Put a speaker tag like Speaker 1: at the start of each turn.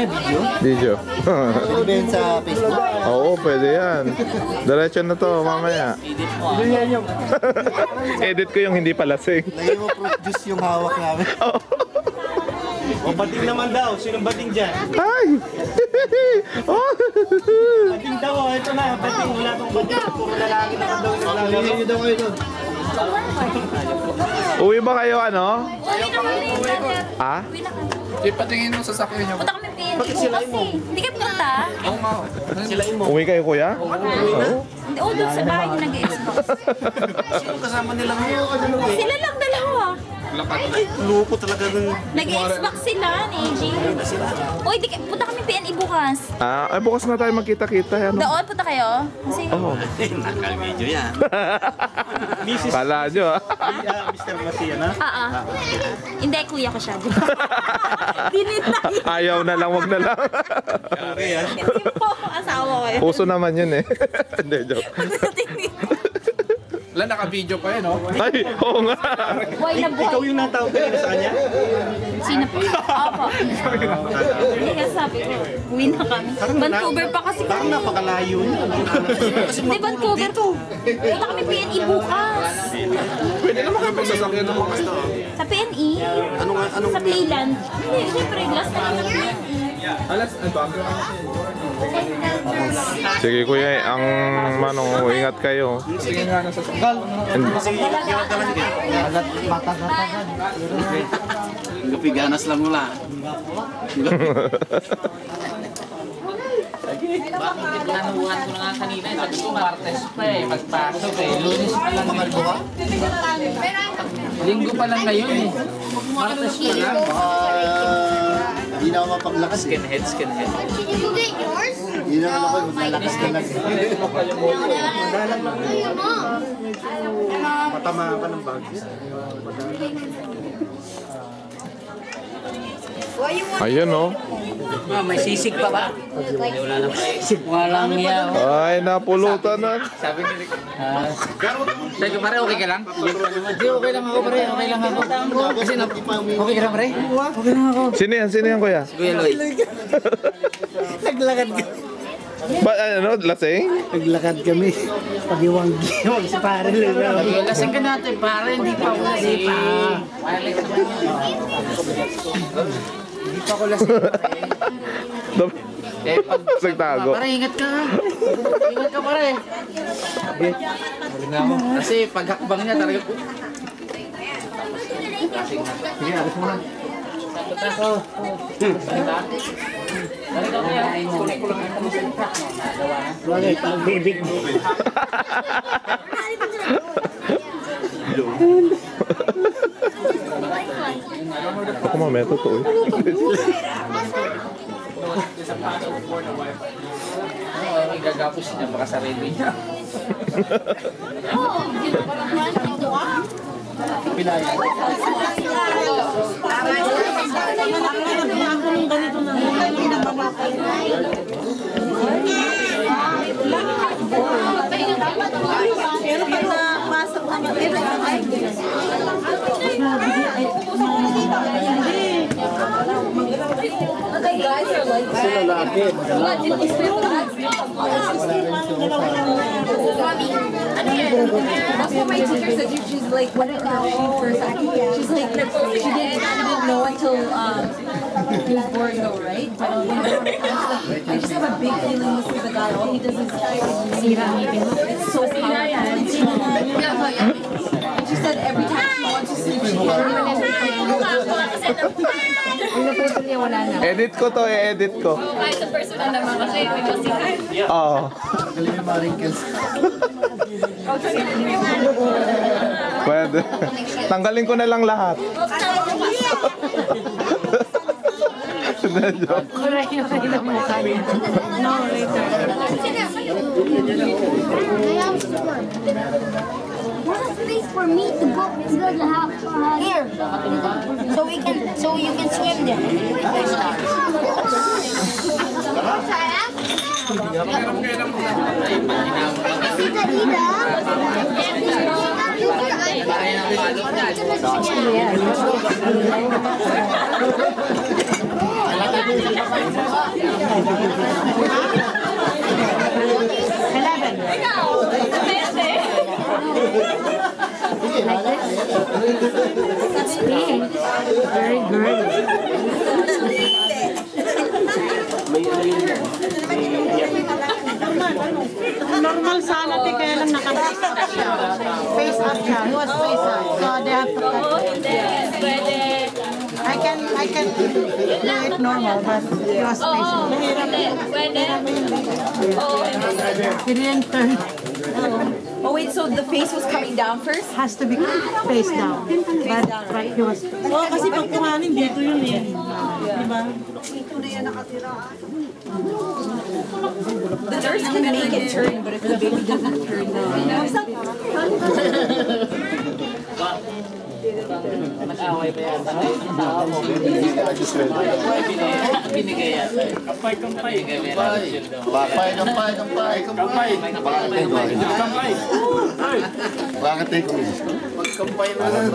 Speaker 1: video?
Speaker 2: Video.
Speaker 1: Pwede ba sa Facebook?
Speaker 2: Oo, pwede yan. Diretso na to, mamaya. Edit ko yung hindi palasing.
Speaker 1: Lagay mo fruit juice yung hawak namin.
Speaker 3: O bating naman daw, sinong bating dyan?
Speaker 2: Ay! Oh!
Speaker 3: Bating daw, ito na, bating, wala pang bating. Puro lalaki na daw.
Speaker 1: Lagay nyo daw kayo doon.
Speaker 2: Uwi ba kayo ano?
Speaker 4: Uwi na kami.
Speaker 2: Ha?
Speaker 4: Uwi na kami.
Speaker 5: Di patingin mo sa sakyan niyo.
Speaker 4: Punta kami PNP kasi. Hindi ka punta?
Speaker 5: Oo nga.
Speaker 2: Uwi kayo kuya? Oo.
Speaker 4: Hindi, doon sa bahay niya nag-i-xbox.
Speaker 3: Sino kasama nila ngayon?
Speaker 4: Sila lang dalawa.
Speaker 3: Lupo talaga nun.
Speaker 4: Nag-i-xbox sila ni AJ. Uy, punta kami PNE bukas.
Speaker 2: Ay bukas na tayo magkita-kita yan.
Speaker 4: Doon, punta kayo? Kasi,
Speaker 3: Nakal-video yan.
Speaker 2: Kala nyo ah.
Speaker 3: Mr. Masia na?
Speaker 4: Hindi, kuya ko siya. Dinitay.
Speaker 2: Ayaw na lang, wag na lang.
Speaker 4: Hindi po, asawa ko yun.
Speaker 2: Puso naman yun eh. Hindi, joke.
Speaker 5: Wala, naka-video pa yan, oh.
Speaker 2: Ay, oo nga.
Speaker 4: Buhay na buhay.
Speaker 3: Ikaw yung natawag kanina sa kanya?
Speaker 4: Sino po? Opo. Hindi nga sabi ko, uwi na kami. Vancouver pa kasi
Speaker 3: Parang
Speaker 4: kami.
Speaker 3: napakalayo niya.
Speaker 4: Hindi, Vancouver. Punta kami PNE bukas.
Speaker 5: Pwede naman kayo magsasakyan ng mga store.
Speaker 4: Sa PNE? Sa Playland. Hindi, syempre, last na lang ng PNE.
Speaker 5: Alas, ano?
Speaker 2: Sige kuya, ang manong ingat kayo.
Speaker 5: Sige nga nasa sakal.
Speaker 3: Gapiganas lang mula.
Speaker 6: Nanuhan ko na nga kanina, sabi ko Martes pa eh, magpasok eh, Lunes pa lang naman. Linggo pa lang ngayon eh. Martes pa lang.
Speaker 1: Hindi na ako mapaglakad.
Speaker 6: Skinhead.
Speaker 1: Hindi naman ako maglalakas ka lang.
Speaker 3: Matama ka ng bagis.
Speaker 2: Ayun oh.
Speaker 6: May sisig pa ba? Wala lang. Walang yaw.
Speaker 2: Ay, napulutan na.
Speaker 6: Sabi ni Rick. Sabi ko pare, okay ka lang? Hindi, okay lang ako pare, okay lang ako. Kasi okay ka lang pare? Okay lang ako.
Speaker 2: Sino yan kuya?
Speaker 6: Kuya Lloyd.
Speaker 1: Naglakad kami.
Speaker 2: Ba, ano, lasing?
Speaker 1: Naglakad kami. Pag-iwanggi. Huwag si pare lang.
Speaker 6: Lasing ka natin pare, hindi pa ako lasing pa. Hindi pa ako lasing pare. Eh, pag
Speaker 2: Nagtago.
Speaker 6: pare, ingat ka. Ingat ka pare. Kasi paghakbang niya talaga.
Speaker 1: Sige, alis mo na. Bakit? Ang bibig mo.
Speaker 2: Ako mamaya totoo.
Speaker 6: Gagapos niya, baka sarili niya.
Speaker 4: Pero pag napasok naman, guys are like that's what my teacher said. She's like, what did she first act? She's like, she didn't know until he was born though, right? But I just have a big feeling this is a guy. All he does is it's so powerful. And she said every time she wants to sleep, she
Speaker 2: Edit ko to, edit ko.
Speaker 4: kahit sa personal naman kasi may kasi
Speaker 2: Oo. Pwede. Tanggalin ko na lang lahat.
Speaker 7: Where's the space for me to go to the house? Here. So you can swim there. That's pink. Very girly.
Speaker 8: Normal sana, di kaya lang naka-face up siya. Face up siya. He was face up. So they have to cut it. I can do it normal, but he was face up. He didn't turn.
Speaker 4: Oh wait, so the face was coming down first?
Speaker 8: Has to be face down. But right, he was. Oh, kasi pag kumanin dito yun eh. Diba?
Speaker 4: The nurse can make it turn, but if the baby doesn't turn,
Speaker 6: Nag-away pa yan. Binigay yan. Kampay.
Speaker 9: Bakit ikaw? Magkampay na lang.